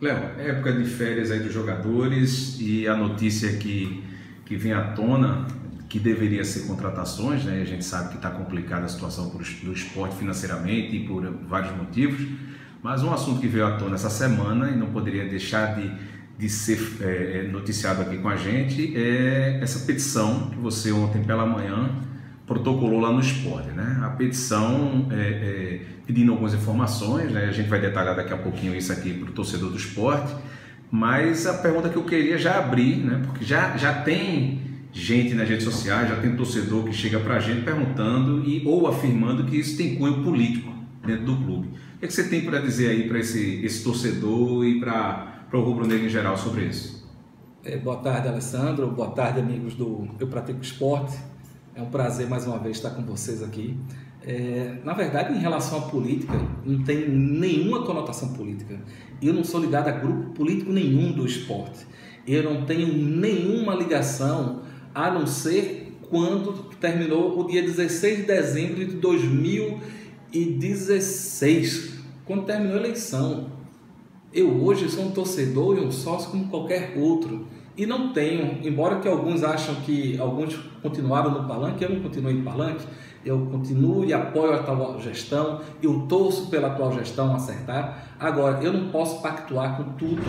Léo, é época de férias aí dos jogadores e a notícia que vem à tona, que deveria ser contratações, né? A gente sabe que está complicada a situação do esporte financeiramente e por vários motivos, mas um assunto que veio à tona essa semana e não poderia deixar de ser noticiado aqui com a gente é essa petição que você ontem pela manhã protocolou lá no esporte, né? A petição pedindo algumas informações, né? A gente vai detalhar daqui a pouquinho isso aqui para o torcedor do esporte, mas a pergunta que eu queria já abrir, né? Porque já tem gente nas redes sociais, já tem torcedor que chega para a gente perguntando ou afirmando que isso tem cunho político dentro do clube. O que você tem para dizer aí para esse torcedor e para o rubro-negro em geral sobre isso? Boa tarde, Alessandro. Boa tarde, amigos do Eu Pratico Esporte. É um prazer mais uma vez estar com vocês aqui. Na verdade, em relação à política, não tem nenhuma conotação política. Eu não sou ligado a grupo político nenhum do esporte. Eu não tenho nenhuma ligação, a não ser quando terminou o dia 16 de dezembro de 2016, quando terminou a eleição. Eu hoje sou um torcedor e um sócio como qualquer outro. E não tenho, embora que alguns acham que alguns continuaram no palanque, eu não continuei no palanque, eu continuo e apoio a atual gestão, eu torço pela atual gestão acertar. Agora, eu não posso pactuar com tudo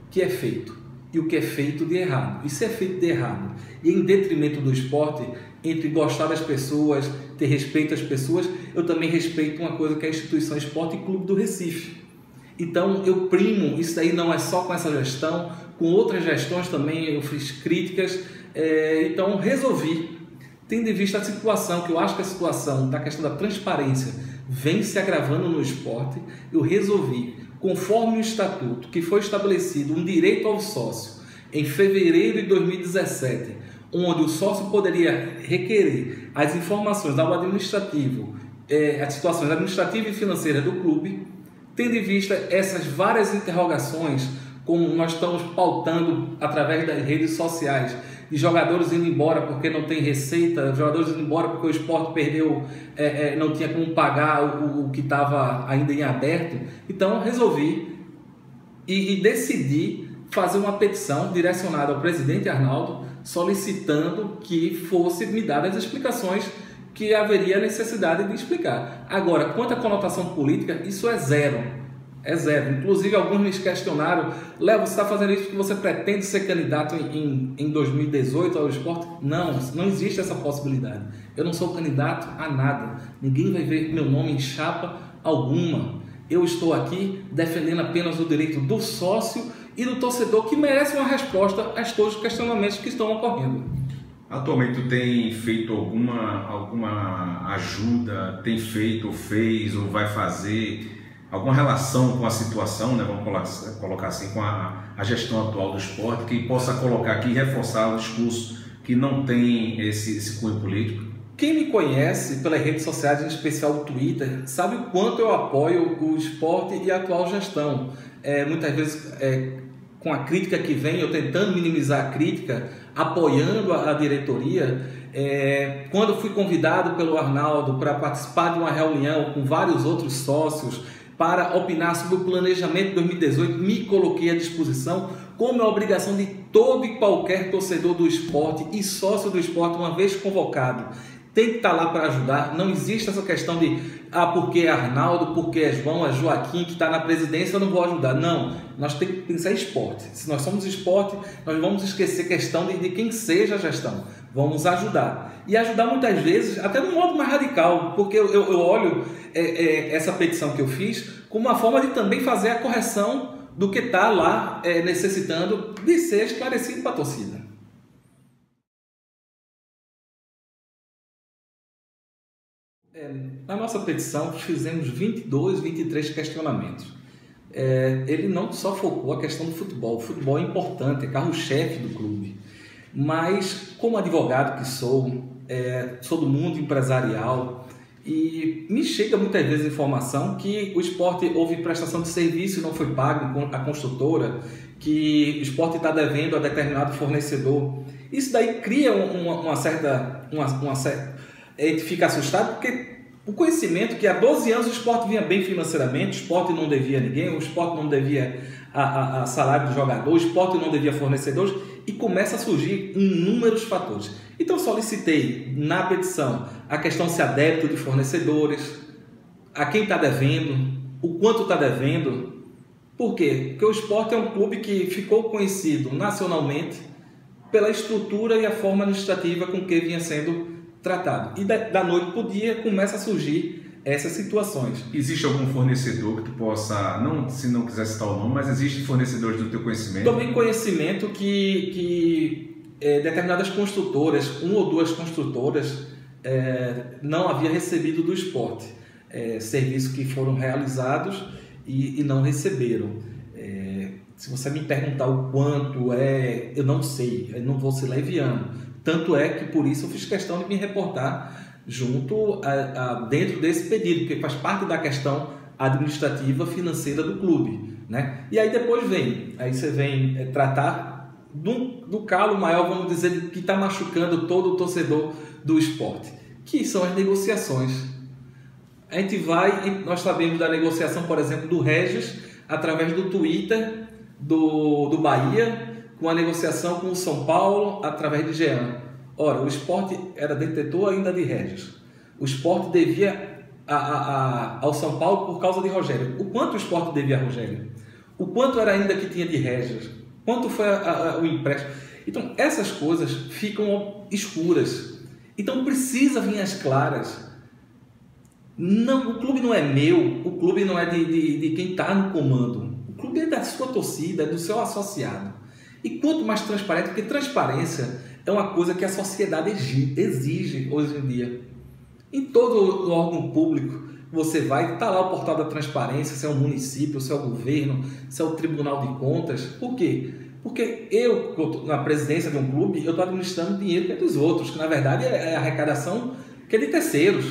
que é feito e o que é feito de errado. E se é feito de errado e em detrimento do esporte, entre gostar das pessoas, ter respeito às pessoas, eu também respeito uma coisa que é a instituição Esporte e Clube do Recife. Então eu primo, isso aí não é só com essa gestão, com outras gestões também eu fiz críticas, então resolvi, tendo em vista a situação, que eu acho que a situação da questão da transparência vem se agravando no esporte, eu resolvi, conforme o estatuto que foi estabelecido um direito ao sócio em fevereiro de 2017, onde o sócio poderia requerer as informações ao administrativo, as situações administrativas e financeiras do clube, tendo em vista essas várias interrogações, como nós estamos pautando através das redes sociais, de jogadores indo embora porque não tem receita, jogadores indo embora porque o esporte perdeu, não tinha como pagar o que estava ainda em aberto. Então resolvi e decidi fazer uma petição direcionada ao presidente Arnaldo, solicitando que fosse me dadas as explicações que haveria necessidade de explicar. Agora, quanto à conotação política, isso é zero. É zero. Inclusive, alguns me questionaram: Léo, você está fazendo isso porque você pretende ser candidato em 2018 ao esporte? Não, não existe essa possibilidade. Eu não sou candidato a nada. Ninguém vai ver meu nome em chapa alguma. Eu estou aqui defendendo apenas o direito do sócio e do torcedor, que merece uma resposta a todos os questionamentos que estão ocorrendo. Atualmente tu tem feito alguma ajuda, tem feito, ou fez, ou vai fazer alguma relação com a situação, né? Vamos colocar assim, com a gestão atual do esporte, que possa colocar aqui e reforçar o discurso que não tem esse cunho político? Quem me conhece pelas redes sociais, em especial o Twitter, sabe o quanto eu apoio o esporte e a atual gestão. Muitas vezes, com a crítica que vem, eu tentando minimizar a crítica, apoiando a diretoria. Quando fui convidado pelo Arnaldo para participar de uma reunião com vários outros sócios para opinar sobre o planejamento de 2018, me coloquei à disposição, como é a obrigação de todo e qualquer torcedor do esporte e sócio do esporte, uma vez convocado, tem que estar lá para ajudar. Não existe essa questão de porque é Arnaldo, porque é João, é Joaquim que está na presidência, eu não vou ajudar. Não, nós temos que pensar em esporte. Se nós somos esporte, nós vamos esquecer a questão de quem seja a gestão. Vamos ajudar. E ajudar muitas vezes, até de um modo mais radical, porque eu olho essa petição que eu fiz como uma forma de também fazer a correção do que está lá necessitando de ser esclarecido para a torcida. Na nossa petição, fizemos 22, 23 questionamentos. Ele não só focou a questão do futebol. O futebol é importante, é carro-chefe do clube. Mas, como advogado que sou do mundo empresarial, e me chega muitas vezes a informação que o esporte houve prestação de serviço e não foi pago a construtora, que o esporte está devendo a determinado fornecedor. Isso daí cria uma certa... A gente fica assustado porque O conhecimento que há 12 anos o esporte vinha bem financeiramente, o esporte não devia a ninguém, o esporte não devia a salário do jogador, o esporte não devia fornecedores, e começa a surgir inúmeros fatores. Então solicitei na petição a questão se há débito de fornecedores, a quem está devendo, o quanto está devendo. Por quê? Porque o esporte é um clube que ficou conhecido nacionalmente pela estrutura e a forma administrativa com que vinha sendo tratado. E da noite para o dia começa a surgir essas situações. Existe algum fornecedor que tu possa, não, se não quiser citar o nome, mas existe fornecedores do teu conhecimento? Também conhecimento que determinadas construtoras, uma ou duas construtoras, não havia recebido do esporte. Serviços que foram realizados e não receberam. Se você me perguntar o quanto eu não sei, eu não vou ser leviano. Tanto é que por isso eu fiz questão de me reportar junto dentro desse pedido, porque faz parte da questão administrativa financeira do clube, né? E aí depois você vem tratar do calo maior, vamos dizer, que está machucando todo o torcedor do esporte, que são as negociações. A gente nós sabemos da negociação, por exemplo, do Regis, através do Twitter do Bahia, com a negociação com o São Paulo, através de Jean. Ora, o esporte era detetor ainda de Regis. O esporte devia ao São Paulo por causa de Rogério. O quanto o esporte devia a Rogério? O quanto era ainda que tinha de Regis? Quanto foi o empréstimo? Então, essas coisas ficam escuras. Então, precisa vir às claras. Não, o clube não é meu, o clube não é de quem está no comando. O clube é da sua torcida, é do seu associado. E quanto mais transparente, porque transparência é uma coisa que a sociedade exige hoje em dia. Em todo órgão público, você vai, está lá o portal da transparência, se é o município, se é o governo, se é o Tribunal de Contas. Por quê? Porque eu, na presidência de um clube, eu estou administrando dinheiro que é dos outros, que na verdade é arrecadação que é de terceiros,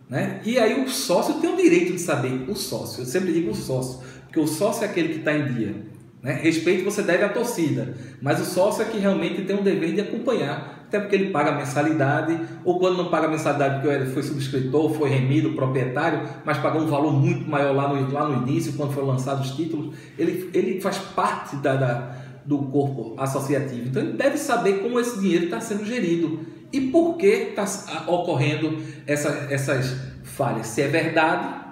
né? E aí o sócio tem o direito de saber, o sócio, eu sempre digo o sócio, porque o sócio é aquele que está em dia, né? Respeito você deve à torcida, mas o sócio é que realmente tem o dever de acompanhar, até porque ele paga a mensalidade, ou quando não paga a mensalidade porque ele foi subscritor, foi remido, proprietário, mas pagou um valor muito maior lá no início, quando foram lançados os títulos, ele faz parte do corpo associativo, então ele deve saber como esse dinheiro está sendo gerido e por que está ocorrendo essas falhas, se é verdade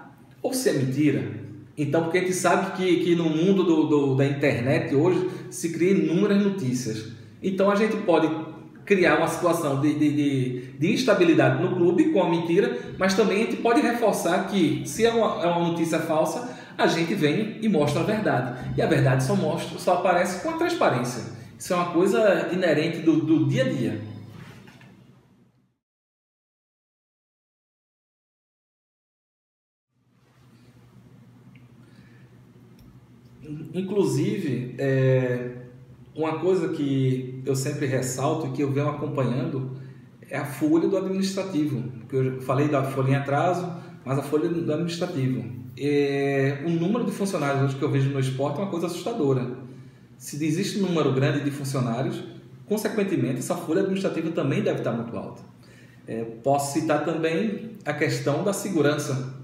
ou se é mentira. Então, porque a gente sabe que no mundo da internet hoje se cria inúmeras notícias. Então, a gente pode criar uma situação de instabilidade no clube com a mentira, mas também a gente pode reforçar que, se é uma notícia falsa, a gente vem e mostra a verdade. E a verdade só aparece com a transparência. Isso é uma coisa inerente do dia a dia. Inclusive, uma coisa que eu sempre ressalto e que eu venho acompanhando é a folha do administrativo. Porque eu falei da folha em atraso, mas a folha do administrativo. O número de funcionários hoje que eu vejo no esporte é uma coisa assustadora. Se existe um número grande de funcionários, consequentemente, essa folha administrativa também deve estar muito alta. Posso citar também a questão da segurança.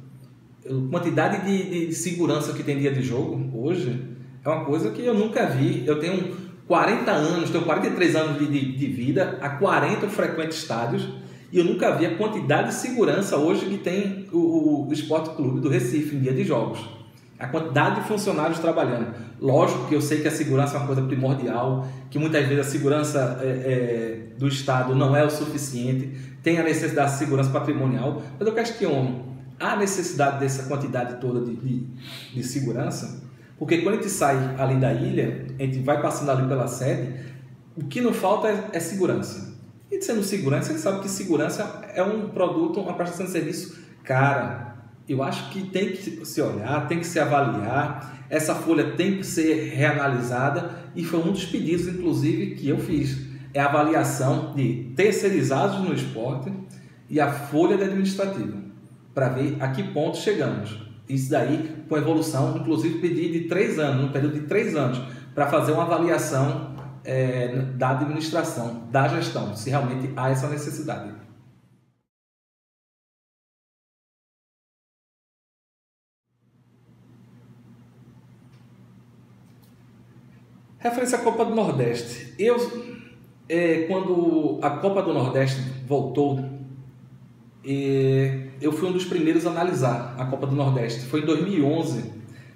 A quantidade de segurança que tem dia de jogo hoje é uma coisa que eu nunca vi. Eu tenho 40 anos, tenho 43 anos de vida, há 40 eu frequento estádios e eu nunca vi a quantidade de segurança hoje que tem o Esporte Clube do Recife em dia de jogos. A quantidade de funcionários trabalhando. Lógico que eu sei que a segurança é uma coisa primordial, que muitas vezes a segurança do Estado não é o suficiente, tem a necessidade de segurança patrimonial, mas eu questiono a necessidade dessa quantidade toda de segurança, porque quando a gente sai ali da ilha, a gente vai passando ali pela sede, o que não falta é segurança. E sendo segurança, a gente sabe que segurança é um produto, uma prestação de serviço cara. Eu acho que tem que se olhar, tem que se avaliar, essa folha tem que ser reanalisada e foi um dos pedidos, inclusive, que eu fiz. É a avaliação de terceirizados no esporte e a folha administrativa, para ver a que ponto chegamos. Isso daí com evolução, inclusive pedi de 3 anos, no período de 3 anos, para fazer uma avaliação da administração, da gestão, se realmente há essa necessidade. Referência à Copa do Nordeste. Quando a Copa do Nordeste voltou, eu fui um dos primeiros a analisar a Copa do Nordeste. Foi em 2011,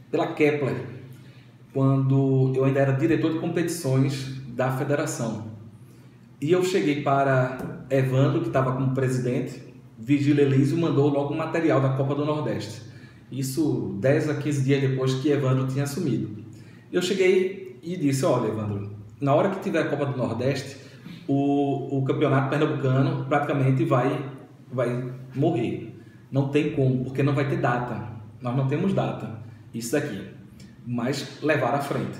pela Kepler, quando eu ainda era diretor de competições da federação. E eu cheguei para Evandro, que estava como presidente, Vigílio Elísio mandou logo o material da Copa do Nordeste. Isso 10 a 15 dias depois que Evandro tinha assumido. Eu cheguei e disse, olha Evandro, na hora que tiver a Copa do Nordeste, o campeonato pernambucano praticamente vai morrer. Não tem como, porque não vai ter data. Nós não temos data, isso daqui. Mas levar à frente.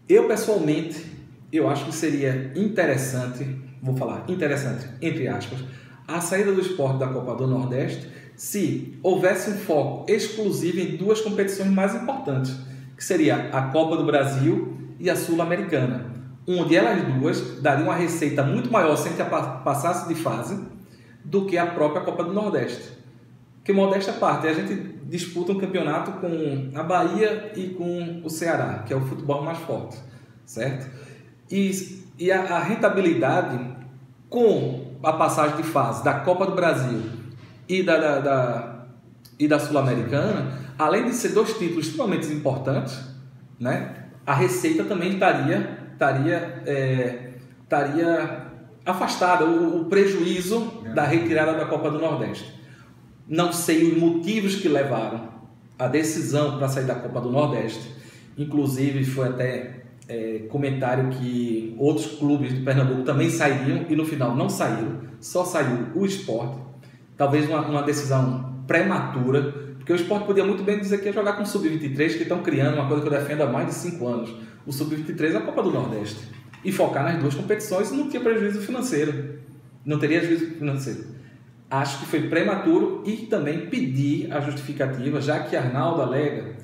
Eu pessoalmente, eu acho que seria interessante, vou falar interessante, entre aspas, a saída do Sport da Copa do Nordeste se houvesse um foco exclusivo em duas competições mais importantes, que seria a Copa do Brasil e a Sul-Americana, onde elas duas dariam uma receita muito maior sem que passasse de fase do que a própria Copa do Nordeste. Que modéstia à parte, a gente disputa um campeonato com a Bahia e com o Ceará, que é o futebol mais forte, certo? E a rentabilidade com a passagem de fase da Copa do Brasil e da Sul-Americana, além de ser dois títulos extremamente importantes, né, a receita também estaria afastada, o prejuízo da retirada da Copa do Nordeste. Não sei os motivos que levaram a decisão para sair da Copa do Nordeste, inclusive foi até comentário que outros clubes de Pernambuco também sairiam e no final não saíram, só saiu o Sport. Talvez uma decisão prematura, porque o Sport podia muito bem dizer que ia jogar com o Sub-23, que estão criando uma coisa que eu defendo há mais de 5 anos. O Sub-23 é a Copa do Nordeste. E focar nas duas competições e não tinha prejuízo financeiro. Não teria prejuízo financeiro. Acho que foi prematuro e também pedi a justificativa, já que Arnaldo alega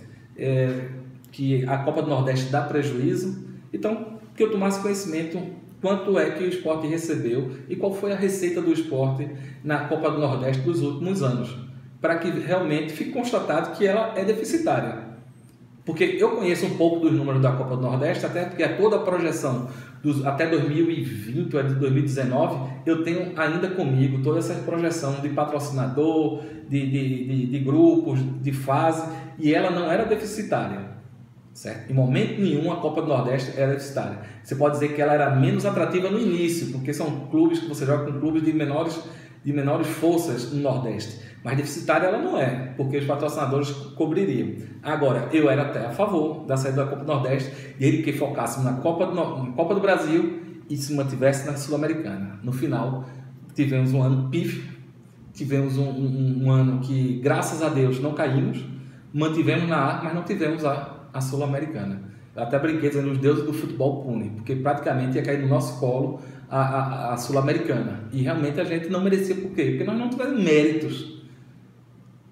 que a Copa do Nordeste dá prejuízo, então que eu tomasse conhecimento quanto é que o Sport recebeu e qual foi a receita do Sport na Copa do Nordeste dos últimos anos, para que realmente fique constatado que ela é deficitária. Porque eu conheço um pouco dos números da Copa do Nordeste, até porque toda a projeção até 2020 ou de 2019, eu tenho ainda comigo toda essa projeção de patrocinador, de grupos, de fase, e ela não era deficitária. Certo? Em momento nenhum a Copa do Nordeste era deficitária. Você pode dizer que ela era menos atrativa no início, porque são clubes que você joga com clubes de menores forças no Nordeste. Mas deficitária ela não é, porque os patrocinadores cobririam. Agora, eu era até a favor da saída da Copa do Nordeste, e ele que focasse na Copa do Brasil e se mantivesse na Sul-Americana. No final, tivemos um ano pífio, tivemos um ano que, graças a Deus, não caímos, mantivemos na A, mas não tivemos a Sul-Americana. Eu até brinquei dizendo os deuses do futebol punem, porque praticamente ia cair no nosso colo a Sul-Americana. E realmente a gente não merecia, por quê? Porque nós não tivemos méritos.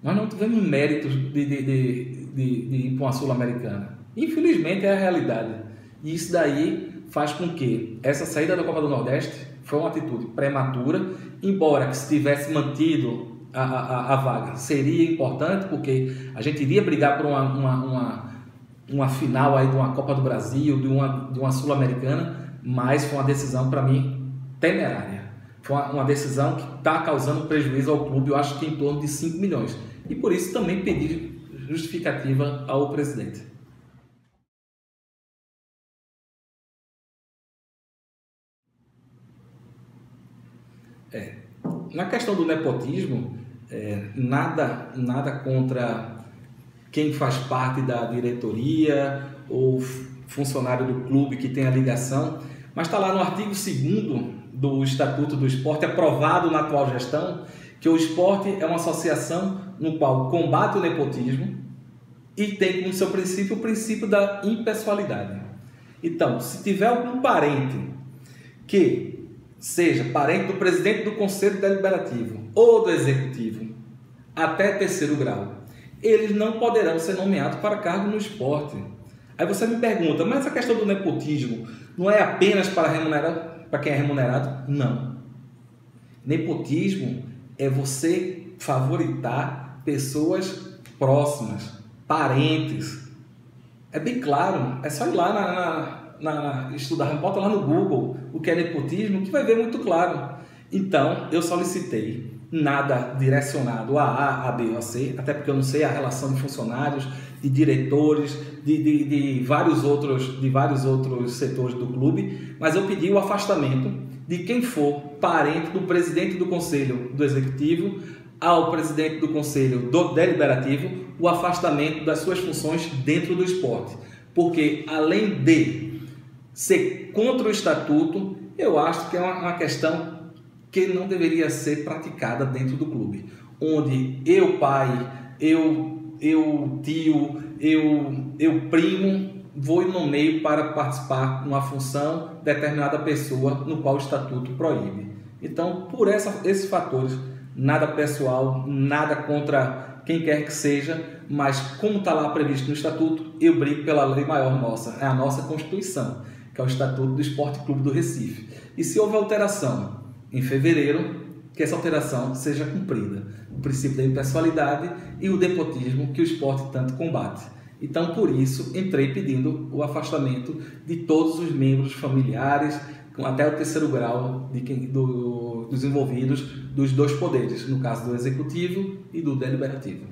Nós não tivemos méritos de ir para uma Sul-Americana. Infelizmente é a realidade. E isso daí faz com que essa saída da Copa do Nordeste foi uma atitude prematura, embora que se tivesse mantido a vaga seria importante, porque a gente iria brigar por uma final aí de uma Copa do Brasil, de uma Sul-Americana, mas foi uma decisão para mim temerária. Foi uma decisão que está causando prejuízo ao clube, eu acho que em torno de 5 milhões. E por isso também pedi justificativa ao presidente. Na questão do nepotismo, nada contra quem faz parte da diretoria ou funcionário do clube que tem a ligação, mas está lá no artigo 2º do Estatuto do Esporte, aprovado na atual gestão, que o esporte é uma associação no qual combate o nepotismo e tem como seu princípio o princípio da impessoalidade. Então, se tiver algum parente que seja parente do presidente do Conselho Deliberativo ou do Executivo até 3º grau, eles não poderão ser nomeados para cargo no esporte. Aí você me pergunta, mas a questão do nepotismo não é apenas para quem é remunerado? Não. Nepotismo é você favoritar pessoas próximas, parentes. É bem claro, é só ir lá estudar, bota lá no Google o que é nepotismo, que vai ver muito claro. Então, eu solicitei nada direcionado a A, a B ou a C, até porque eu não sei a relação de funcionários, de diretores, de vários outros setores do clube, mas eu pedi o afastamento de quem for parente do presidente do conselho do executivo ao presidente do conselho do deliberativo, o afastamento das suas funções dentro do esporte. Porque, além de ser contra o estatuto, eu acho que é uma questão que não deveria ser praticada dentro do clube, onde eu pai, eu tio, eu primo, vou e nomeio para participar de uma função determinada pessoa no qual o estatuto proíbe. Então, por esses fatores, nada pessoal, nada contra quem quer que seja, mas como está lá previsto no estatuto, eu brigo pela lei maior nossa, é a nossa Constituição, que é o Estatuto do Esporte Clube do Recife. E se houver alteração em fevereiro, que essa alteração seja cumprida. O princípio da impessoalidade e o nepotismo que o esporte tanto combate. Então, por isso, entrei pedindo o afastamento de todos os membros familiares, até o terceiro grau dos envolvidos dos dois poderes, no caso do executivo e do deliberativo.